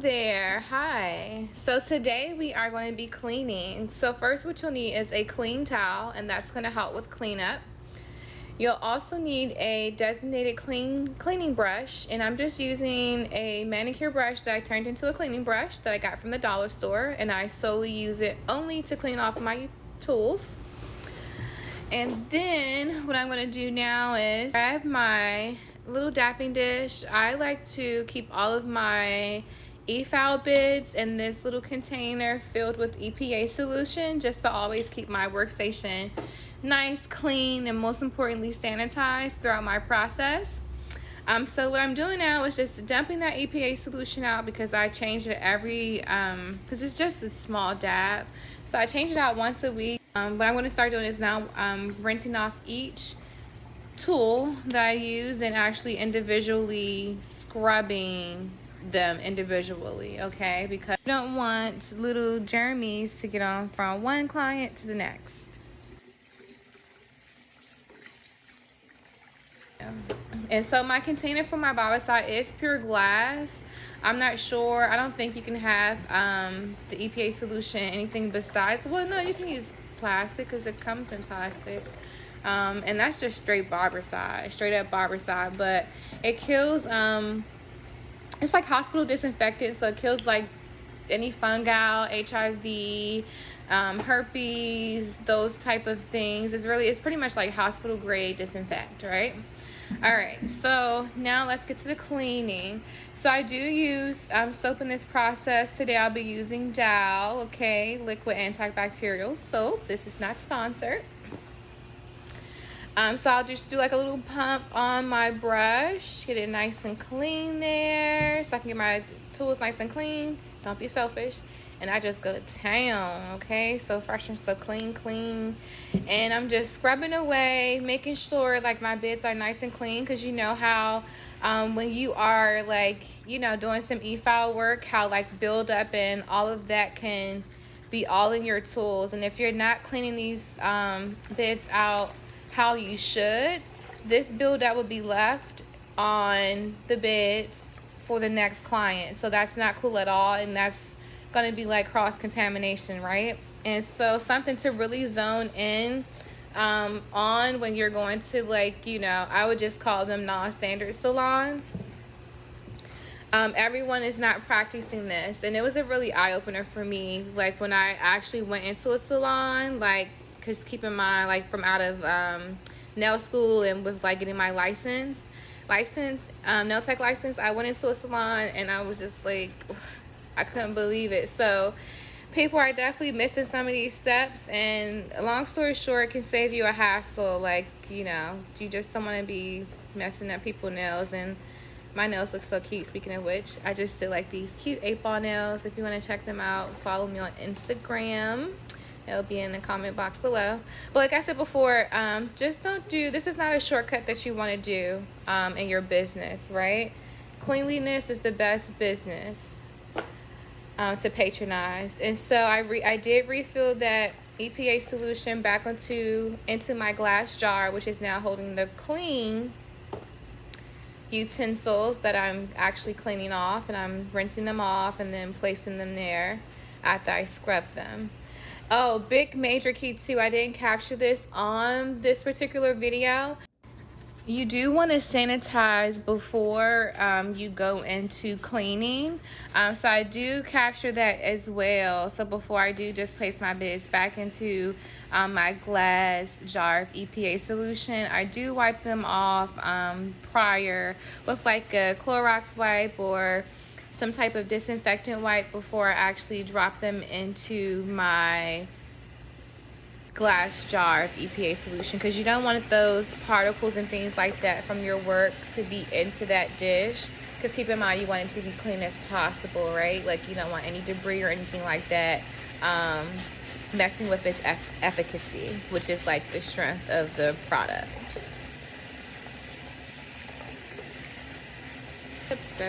there. Hi. So today we are going to be cleaning. So first what you'll need is a clean towel, and that's going to help with cleanup. You'll also need a designated cleaning brush, and I'm just using a manicure brush that I turned into a cleaning brush that I got from the dollar store, and I solely use it only to clean off my tools. And then what I'm going to do now is grab my little dapping dish. I like to keep all of my e-file bits in this little container filled with EPA solution, just to always keep my workstation nice, clean, and most importantly sanitized throughout my process. So what I'm doing now is just dumping that EPA solution out, because I change it every because it's just a small dab, so I change it out once a week. What I'm going to start doing is now rinsing off each tool that I use and actually individually scrubbing them individually, okay? Because you don't want little germs to get on from one client to the next. And so my container for my barbicide is pure glass. I'm not sure. I don't think you can have the EPA solution anything besides. Well, no, you can use plastic because it comes in plastic. And that's just straight barbicide, straight up barbicide. But it kills. It's like hospital disinfectant, so it kills like any fungal, HIV, herpes, those type of things. It's pretty much like hospital grade disinfect, right? All right, so now let's get to the cleaning. So I do use soap in this process. Today I'll be using Dow, okay, liquid antibacterial soap. This is not sponsored. So I'll just do like a little pump on my brush, get it nice and clean there, so I can get my tools nice and clean. Don't be selfish. And I just go to town, okay? So fresh and so clean. And I'm just scrubbing away, making sure like my bits are nice and clean, because you know how when you are like, you know, doing some e-file work, how like buildup and all of that can be all in your tools. And if you're not cleaning these bits out how you should, this buildup will be left on the bits for the next client. So that's not cool at all, and that's going to be like cross-contamination, right? And so something to really zone in on when you're going to, like, you know, I would just call them non-standard salons. Everyone is not practicing this, and it was a really eye-opener for me, like when I actually went into a salon, like, because keep in mind, like from out of nail school and with like getting my nail tech license, I went into a salon and I was just like, I couldn't believe it. So people are definitely missing some of these steps, and long story short, it can save you a hassle. Like, you know, you just don't want to be messing up people's nails. And my nails look so cute. Speaking of which, I just did like these cute 8-ball nails. If you want to check them out, follow me on Instagram. It'll be in the comment box below. But like I said before, just don't do, this is not a shortcut that you want to do in your business, right? Cleanliness is the best business to patronize. And so I did refill that EPA solution back into my glass jar, which is now holding the clean utensils that I'm actually cleaning off, and I'm rinsing them off and then placing them there after I scrub them. Oh, big major key too, I didn't capture this on this particular video. You do want to sanitize before you go into cleaning. So I do capture that as well. So before I do just place my bits back into my glass jar of EPA solution, I do wipe them off prior with like a Clorox wipe or some type of disinfectant wipe before I actually drop them into my glass jar of EPA solution, because you don't want those particles and things like that from your work to be into that dish, because keep in mind, you want it to be clean as possible, right? Like, you don't want any debris or anything like that messing with its efficacy, which is like the strength of the product.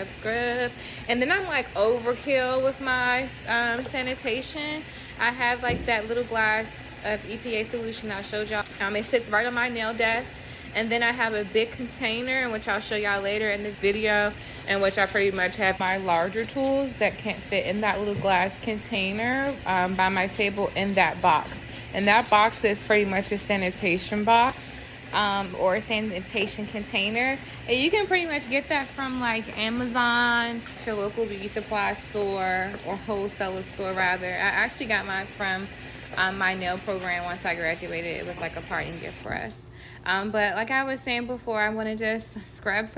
Scrub. And then I'm like overkill with my sanitation. I have like that little glass of EPA solution I showed y'all. It sits right on my nail desk, and then I have a big container, which I'll show y'all later in the video, in which I pretty much have my larger tools that can't fit in that little glass container by my table in that box. And that box is pretty much a sanitation box or a sanitation container. And you can pretty much get that from like Amazon, your local beauty supply store, or wholesaler store rather. I actually got mine from my nail program once I graduated. It was like a parting gift for us. But like I was saying before, I'm going to just scrub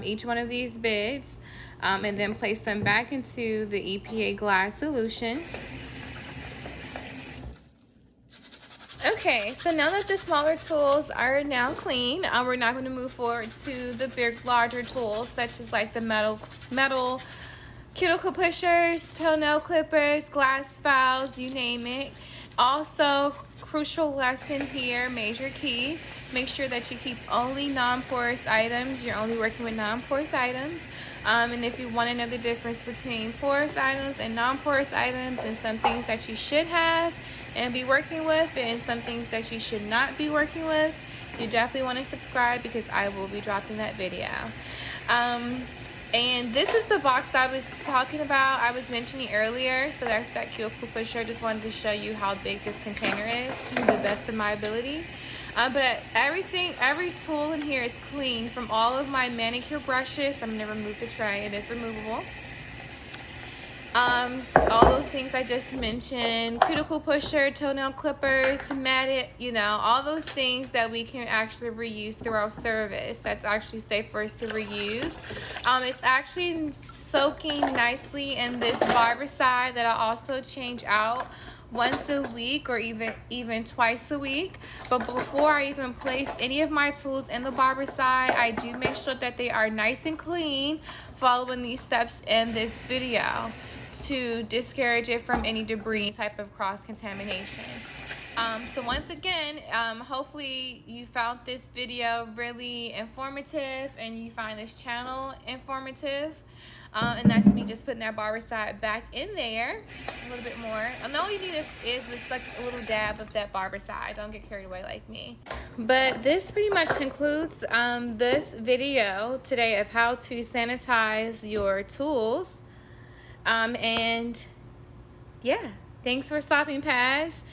each one of these bits and then place them back into the EPA glass solution. Okay, so now that the smaller tools are now clean, we're now going to move forward to the larger tools, such as like the metal cuticle pushers, toenail clippers, glass files, you name it. Also, crucial lesson here, major key, make sure that you keep only non-porous items. You're only working with non-porous items. And if you want to know the difference between porous items and non-porous items, and some things that you should have and be working with, and some things that you should not be working with, you definitely want to subscribe because I will be dropping that video. And this is the box I was talking about, I was mentioning earlier. So that's that cuticle pusher. Just wanted to show you how big this container is to the best of my ability. But every tool in here is clean from all of my manicure brushes. I'm going to remove the tray. It is removable. All those things I just mentioned, cuticle pusher, toenail clippers, matted, you know, all those things that we can actually reuse through our service. That's actually safe for us to reuse. It's actually soaking nicely in this barbicide that I also change out once a week or even twice a week. But before I even place any of my tools in the barbicide, I do make sure that they are nice and clean, following these steps in this video to discourage it from any debris type of cross-contamination. So once again, hopefully you found this video really informative and you find this channel informative. And that's me just putting that barbicide back in there a little bit more. And all you need is just like a little dab of that barbicide. Don't get carried away like me. But this pretty much concludes this video today of how to sanitize your tools. And yeah, thanks for stopping past.